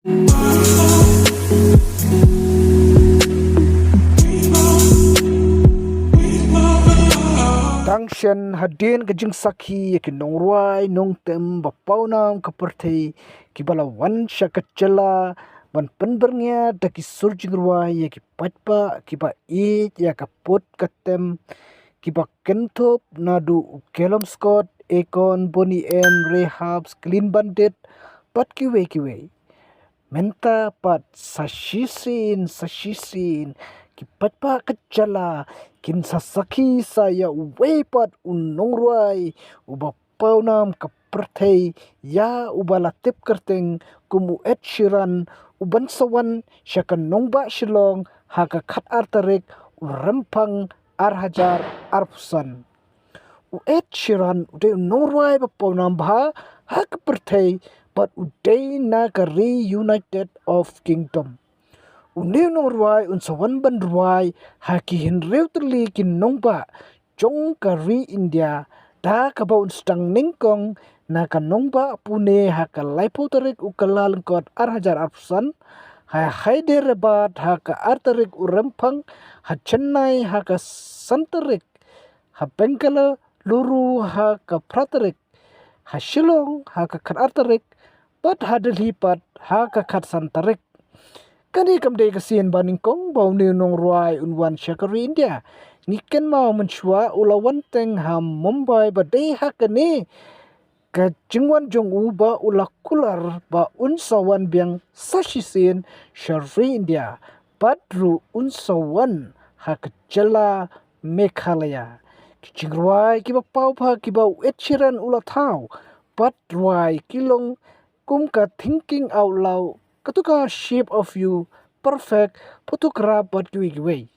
Dangshan hadin ke jing sakhi ke nong rwai nong tem bapau nam kaperthei ki bala wan shakachala ban penbernya daki surjing rwai ki patpa ki ba e ya kapot katem ki ba kentop nadu kelom scott ekon boni em rehabs clean bandit pat kiwe menta pat sashisin kipat pa kacala kin sasaki saya wepat unongruai uba paunam kaperthei ya ubala tip kerteng kumu et Sheeran uban sawan syakan nongba shillong haka khat artarik urempang arhajar arpusan Ed Sheeran uday Norway papawnam bha hak perthei but uday na ka reunited of kingdom. Uday Norway unsawan ban Norway haki hinrew terli kin nongba jong ka re India da ka ba unstang ningkong na ka nongba pune haka laipo tarik ukalal kot arhajar arpusan ha haide rebat haka artarik urempang ha Chennai haka santarik ha Bengala luru ha ka pratarik ha shillong ha ka artarik pat ha delhipat ha ka khat santarik kani kamdei ka sien baning kong bau ni nong ruai unwan shakari India niken mau menchua ulawan teng ha Mumbai ba dei ha kani ka jingwan jong u ba ula kular ba unsawan biang sashisin shari India badru unsawan ha ka jala Meghalaya Chingruai kiba pau pa kiba Ed Sheeran ula thau but ruai kilong kum ka thinking out loud katuka shape of you perfect photograph but kiwi